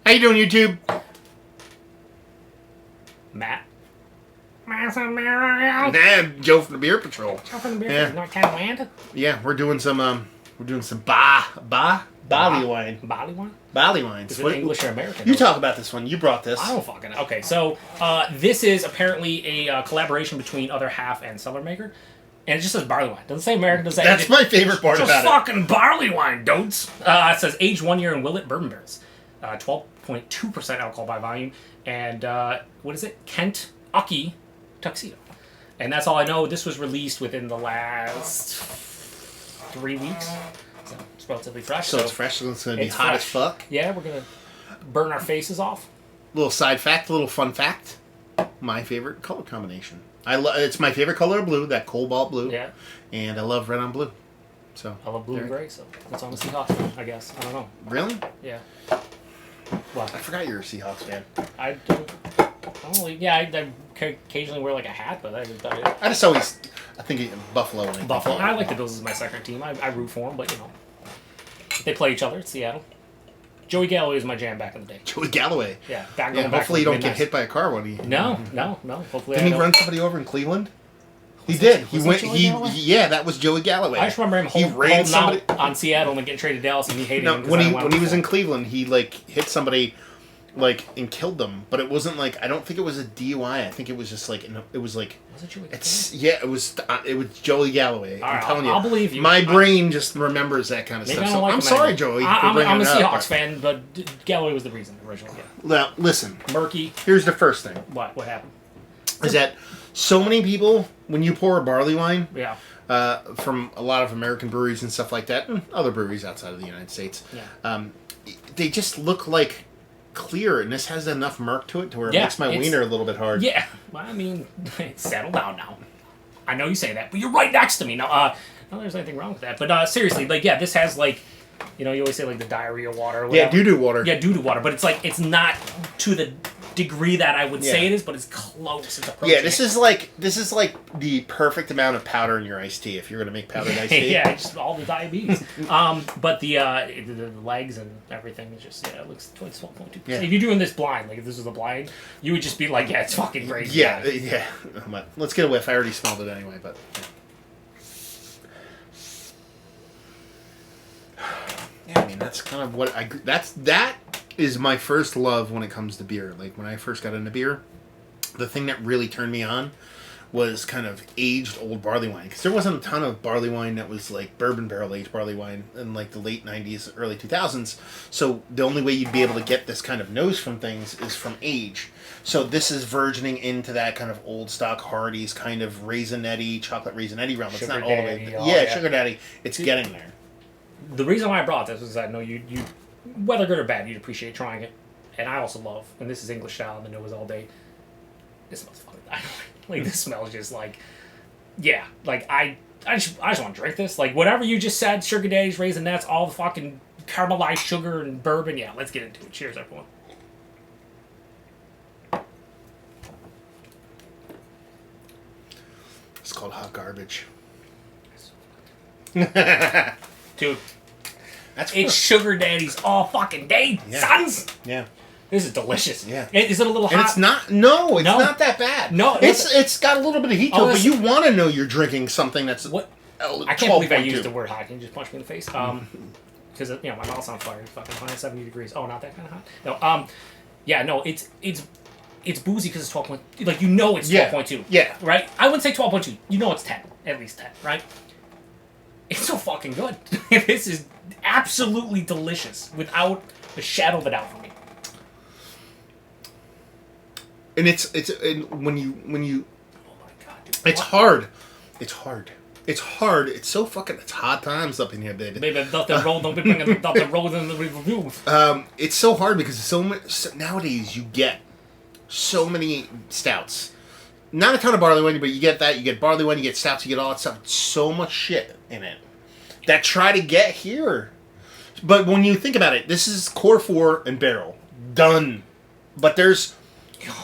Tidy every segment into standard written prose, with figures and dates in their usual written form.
How you doing, YouTube? Matt. Nah, Joe from the Beer Patrol. Joe from the Beer Yeah. Patrol, North Carolina. Yeah, we're doing some Barleywine. Barleywine? Barleywines. Is it English or American? You talk about this one. You brought this. I don't fucking know. Okay, so this is apparently a collaboration between Other Half and Cellermaker. And it just says Barleywine. Doesn't say American. Doesn't say That's my favorite part just about it. fucking Barleywine, dudes. It says aged 1 year in Willet bourbon barrels. 12.2% alcohol by volume. And what is it? Kentucky Tuxedo. And that's all I know. This was released within the last 3 weeks. So it's relatively fresh. So it's fresh. So it's going to be it's hot fresh. as fuck. Yeah, we're going to burn our faces off. Little side fact, little fun fact. My favorite color combination. It's my favorite color of blue, that cobalt blue. Yeah. And I love red on blue. So I love blue and gray, so that's on the Seahawks, I guess. I don't know. Really? Yeah. Well, I forgot you're a Seahawks fan. I occasionally wear like a hat, but I just always, I think Buffalo. Buffalo. I like the Bills as my second team. I root for them, but you know, they play each other. It's Seattle. Joey Galloway was my jam back in the day. Joey Galloway. Yeah. Hopefully you don't get hit by a car when he. No. Hopefully. Didn't he run somebody over in Cleveland? He did. Yeah, that was Joey Galloway. I just remember him holding out on Seattle and then getting traded to Dallas, and he hated him. When he was in Cleveland, he hit somebody, and killed them. But it wasn't I don't think it was a DUI. I think it was just it was like. Was it Joey? It was Joey Galloway. All right, I'm telling you. I'll believe you. My brain just remembers that kind of stuff. So I'm sorry, Joey. I'm a Seahawks fan, but Galloway was the reason originally. Yeah. Now listen. Murky. Here's the first thing. What happened? Is that so many people, when you pour a barley wine, yeah, from a lot of American breweries and stuff like that, and other breweries outside of the United States, they just look like clear, and this has enough murk to it to where it makes my wiener a little bit hard. Yeah, well, I mean, settle down now. I know you say that, but you're right next to me. Now, no, there's anything wrong with that. But seriously, this has you always say the diarrhea water or whatever. Yeah, doo-doo water. Yeah, doo-doo water, but it's not to the degree that I would say it is, but it's close. It's approaching. Yeah, this is like the perfect amount of powder in your iced tea if you're going to make powdered iced tea. Yeah, just all the diabetes. But the legs and everything is just it looks 12.2%. Yeah. If you're doing this blind, if this was a blind, you would just be like, yeah, it's fucking crazy. Yeah. Let's get a whiff. I already smelled it anyway, but. Yeah, I mean that's kind of what that is my first love when it comes to beer. When I first got into beer, the thing that really turned me on was kind of aged old barley wine, because there wasn't a ton of barley wine that was bourbon barrel aged barley wine in the late 90s, early 2000s. So the only way you'd be able to get this kind of nose from things is from age. So this is versioning into that kind of old stock Hardy's kind of raisinette-y, chocolate raisinette-y realm. It's not all the way. Sugar daddy. It's getting there. The reason why I brought this is I know you whether good or bad, you'd appreciate trying it. And I also love, and this is English style, and the nose all day. This smells fucking dynamite. This smells just I just want to drink this. Whatever you just said, sugar daddies, raisinets, all the fucking caramelized sugar and bourbon. Yeah, let's get into it. Cheers, everyone. It's called hot garbage. Dude. It's sugar daddies all fucking day, sons. Yeah. This is delicious. Yeah. Is it a little hot? And it's not. No, it's not that bad. No, it's got a little bit of heat to it, but you want to know you're drinking something that's. What? I can't believe I used the word hot. Can you just punch me in the face? Because my mouth's on fire. It's fucking 170 degrees. Oh, not that kind of hot. No. It's boozy because it's 12. It's 12.2. Yeah. Right. I wouldn't say 12.2. It's 10. At least 10. Right. It's so fucking good. This is absolutely delicious without a shadow of a doubt for me. And when you. Oh my god, dude. It's hard. It's hard. It's hard. It's so fucking. It's hard times up in here, baby. Baby, Dr. Roll, don't be bringing Dr. Roll in the review. It's so hard because nowadays you get so many stouts. Not a ton of barley wine, but you get that. You get barley wine, you get stouts, you get all that stuff. So much shit in it that try to get here. But when you think about it, this is core 4 and barrel. Done. But there's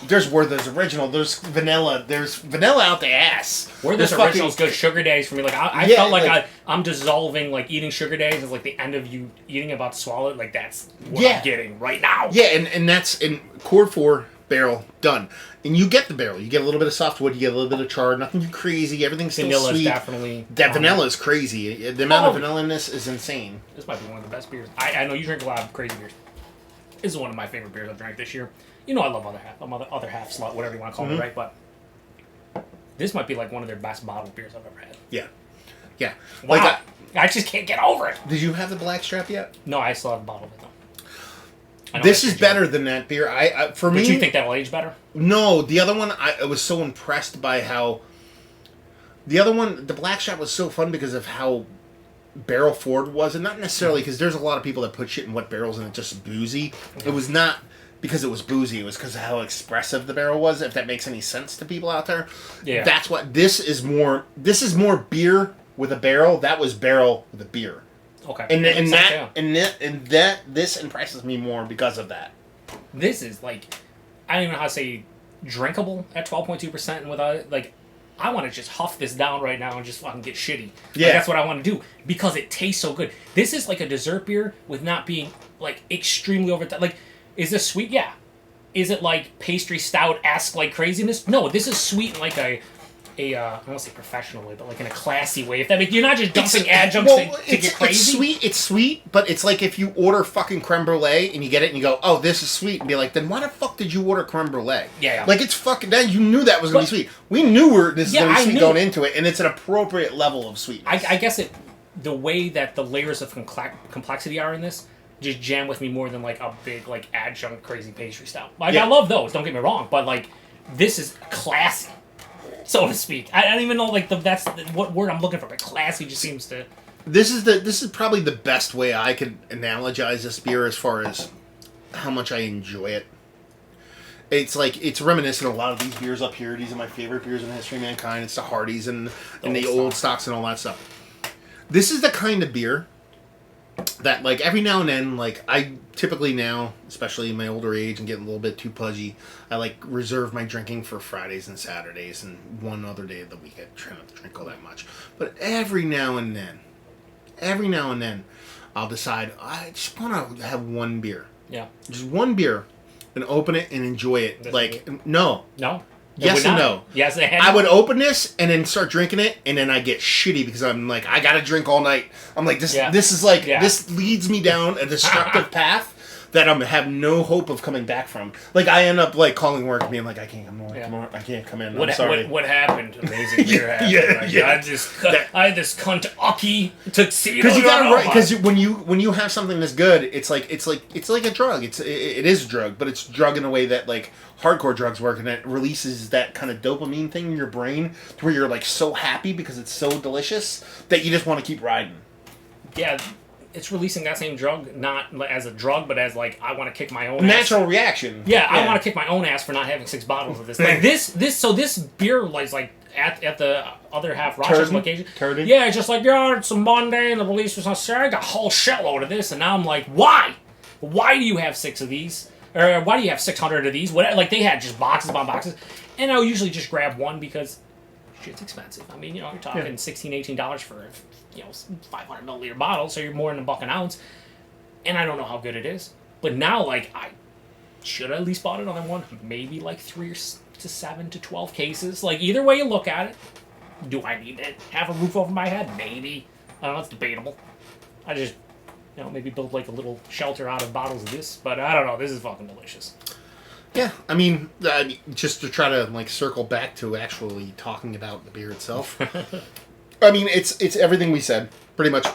There's Werther's Original. There's vanilla. There's vanilla out the ass. Werther's There's Original's good. Sugar Days for me. Like I Yeah, felt like, like- I'm dissolving. Like eating Sugar Days is like the end of you eating about to swallow it. Like that's what Yeah. I'm getting right now. Yeah, and that's in Cord 4 barrel done. And you get the barrel. You get a little bit of softwood. You get a little bit of char. Nothing too crazy. Everything's still Vanilla is sweet. definitely. That vanilla is crazy. The amount of vanilla in this is insane. This might be one of the best beers. I know you drink a lot of crazy beers. This is one of my favorite beers I've drank this year. You know I love Other Half. I'm other half slut, whatever you want to call me, right? But this might be like one of their best bottled beers I've ever had. Yeah. Yeah. Wow. Like, I just can't get over it. did you have the black strap yet? No, I still have a bottle of it though. I know This that's is your better job. than that beer. For me, But you think that'll age better? no, the other one, I was so impressed by how. The other one, the black strap was so fun because of how barrel forward was, and not necessarily because there's a lot of people that put shit in wet barrels and it's just boozy. It was not because it was boozy. It was because of how expressive the barrel was. If that makes any sense to people out there, Yeah. that's what this is more. This is more beer with a barrel. That was barrel with a beer, Okay. and Makes sense, yeah. this impresses me more because of that. This is like, I don't even know how to say drinkable at 12.2%, and without it, like, I want to just huff this down right now and just fucking get shitty. Like, Yeah. that's what I want to do because it tastes so good. This is like a dessert beer with not being like extremely over. Like, is this sweet? Yeah. Is it like pastry stout-esque like craziness? No, this is sweet in like I don't want to say professional way, but like in a classy way. If that makes, you're not just dumping adjuncts to get crazy. It's sweet, but it's like if you order fucking creme brulee and you get it and you go, oh, this is sweet, and be like, then why the fuck did you order creme brulee? Yeah. Like, it's fucking, that you knew that was going to be sweet. We knew this is Yeah, going to be I sweet knew. going into it, and it's an appropriate level of sweetness. I guess the way that the layers of complexity are in this just jam with me more than like a big like adjunct crazy pastry stout. Like Yeah. I love those, don't get me wrong, but like this is classy, so to speak. I don't even know like what word I'm looking for, but classy just seems to. This is probably the best way I could analogize this beer as far as how much I enjoy it. It's like, it's reminiscent of a lot of these beers up here. These are my favorite beers in the history of mankind. It's the Hardys and the old stocks and all that stuff. This is the kind of beer that, like, every now and then, like, I typically now, especially in my older age and getting a little bit too pudgy, I, like, reserve my drinking for Fridays and Saturdays and one other day of the week. I try not to drink all that much. But every now and then, I'll decide, I just want to have one beer. Yeah. Just one beer and open it and enjoy it. That's like, weird. no. No. Yes and no. Yes, I would open this and then start drinking it, and then I get shitty because I'm like, I gotta drink all night. I'm like, this is like, this leads me down a destructive path that I have no hope of coming back from. Like, I end up like calling work and being like, I can't come on, I can't come in. I'm sorry. What happened? Amazing beer happened. I had this cunt Aki Tuxedo. Because you gotta because when you have something this good, it's like a drug. It is a drug, but it's a drug in a way that like hardcore drugs work, and it releases that kind of dopamine thing in your brain to where you're like so happy because it's so delicious that you just want to keep riding. Yeah. It's releasing that same drug, not as a drug, but as like I want to kick my own natural ass. reaction. Yeah, I want to kick my own ass for not having 6 bottles of this. Like this beer was like at the Other Half Rochester location. Turden. Yeah, it's just like, yeah, it's a Monday and the release was on Saturday. I got a whole shitload of this, and now I'm like, why? Why do you have 6 of these? Or why do you have 600 of these? What? Like they had just boxes upon boxes, and I would usually just grab one because shit's expensive. I mean, you're talking $16, $18 for 500 milliliter bottle, so you're more than $1 an ounce. And I don't know how good it is, but now like I should have at least bought another one. Maybe like 3 to 7 to 12 cases. Like either way you look at it, do I need to have a roof over my head? Maybe. I don't know. It's debatable. I just maybe build like a little shelter out of bottles of this, but I don't know. This is fucking delicious. Yeah, I mean, just to try to like circle back to actually talking about the beer itself. I mean, it's everything we said, pretty much.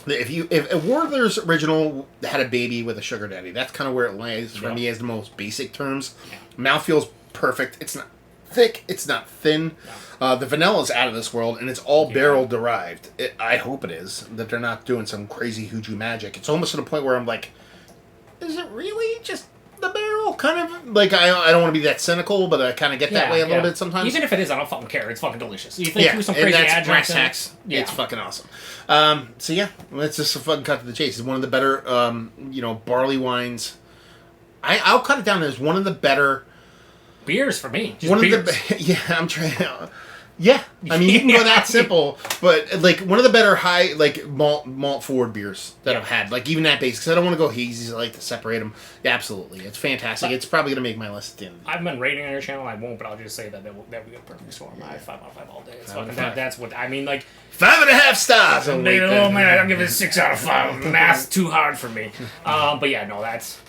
If Werther's Original had a baby with a sugar daddy, that's kind of where it lies for me as the most basic terms. Yeah. Mouthfeel's perfect. It's not thick. It's not thin. The vanilla's out of this world, and it's all barrel derived. I hope it is, that they're not doing some crazy hoodoo magic. It's almost to the point where I'm like, is it really just the barrel? Kind of like, I don't want to be that cynical, but I kind of get that way a little bit sometimes. Even if it is, I don't fucking care. It's fucking delicious. You think through some and crazy that's brass adjuncts. tacks. It's fucking awesome. So yeah, let's just fucking cut to the chase. It's one of the better, barley wines. I'll cut it down as one of the better Beers for me. Just One beers. of the yeah, I'm trying. Yeah, I mean you can go that simple, but like one of the better high like malt forward beers that I've had, like even that base, because I don't want to go hazy. I like to separate them. Yeah, absolutely, it's fantastic. It's probably gonna make my list at the end. I've been rating on your channel. I won't, but I'll just say that that would be a perfect storm. I 5 out of 5 all day. It's fucking, that's what I mean. Like 5.5 stars. oh man, I'm giving it 6 out of 5. Math's too hard for me. But yeah, no, that's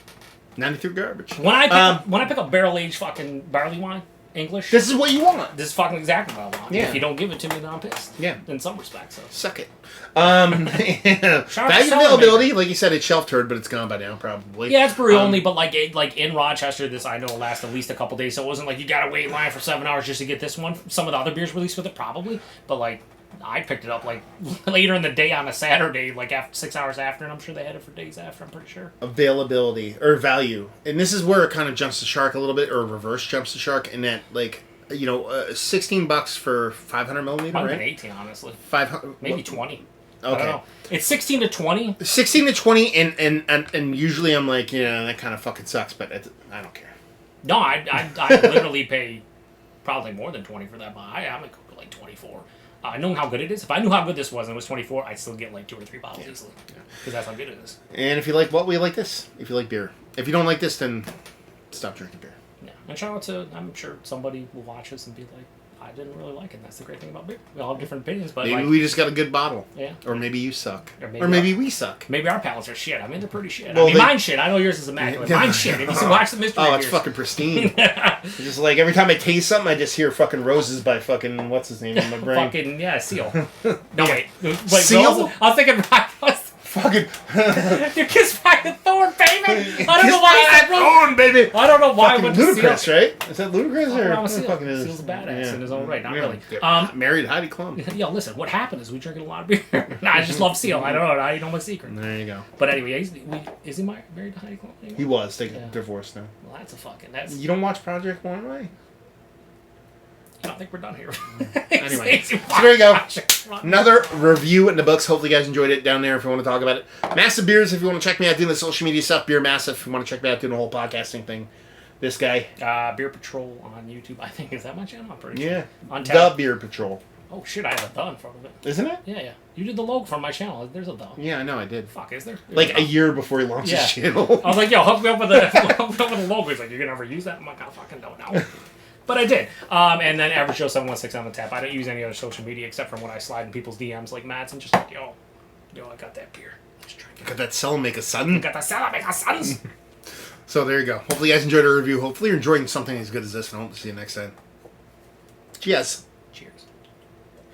93 garbage. when I pick up barrel aged fucking barley wine. English. This is what you want. This is fucking exactly what I want. Yeah. If you don't give it to me, then I'm pissed. Yeah. In some respects. So. Suck it. Shout out Value to availability, like you said, it's shelf turd, but it's gone by now, probably. Yeah, it's brewery only, but like in Rochester, this I know will last at least a couple days. So it wasn't like you gotta wait in line for 7 hours just to get this one. Some of the other beers released with it, probably, but like I picked it up like later in the day on a Saturday, like after 6 hours after, and I'm sure they had it for days after. I'm pretty sure. Availability or value, and this is where it kind of jumps the shark a little bit, or reverse jumps the shark, in that like. $16 for 500 milliliter, Might have right? been 18, honestly. 500, Maybe 20. Okay. I don't know. It's 16 to 20. 16 to 20, and usually I'm like, that kind of fucking sucks, but I don't care. No, I literally pay probably more than 20 for that, but I'm gonna go for like 24. Knowing how good it is, if I knew how good this was and it was 24, I'd still get like 2 or 3 bottles easily. Because that's how good it is. And if you like we like this. If you like beer. If you don't like this, then stop drinking beer. Yeah, and shout out to, I'm sure somebody will watch this and be like, I didn't really like it. And that's the great thing about beer. We all have different opinions, but maybe like, we just got a good bottle. Yeah. Or maybe you suck. Or maybe we suck. Maybe our palates are shit. I mean, they're pretty shit. Well, mine's shit. I know yours is immaculate. Mine's shit. If you watch the mystery Oh, it's beers. fucking pristine. It's just like every time I taste something, I just hear fucking Roses by fucking, what's his name in my brain? Fucking, yeah, Seal. No, wait. Seal? I was thinking, Fucking. you kiss fucking Thorn, baby! I don't know why I Thorn, baby! I don't know why I Fucking went to Ludacris, Seal. right? Is that Ludacris or I'm a Seal. fucking is? Seal's a badass in his own right. Not really. Married Heidi Klum. Yo, listen, what happened is we drinking a lot of beer. Nah, I just love Seal. I don't know. I know my secret. There you go. But anyway, is he married to Heidi Klum anymore? He was. They divorced now. Well, that's a fucking... That's... You don't watch Project One Way? I don't think we're done here. Anyway, so there you go. Another review in the books. Hopefully you guys enjoyed it down there if you want to talk about it. Massive Beers, if you want to check me out doing the social media stuff. Beer Massive, if you want to check me out doing the whole podcasting thing. This guy. Beer Patrol on YouTube, I think. Is that my channel? I'm pretty sure. Yeah. On The Beer Patrol. Oh, shit, I have a "the" in front of it. Isn't it? Yeah. You did the logo for my channel. There's a "the." Yeah, I know, I did. Fuck, is there? Like a year before he launched his channel. I was like, yo, hook me up with the logo. He's like, you're going to ever use that? I'm like, I fucking don't know. But I did. And then Average Joe 716 on the tap. I don't use any other social media except for when I slide in people's DMs like Matt's and just like, yo, I got that beer. Let's drink it. Got that Cellermaker, son. Got that Cellermaker, sons. So there you go. Hopefully you guys enjoyed our review. Hopefully you're enjoying something as good as this, and I hope to see you next time. Cheers.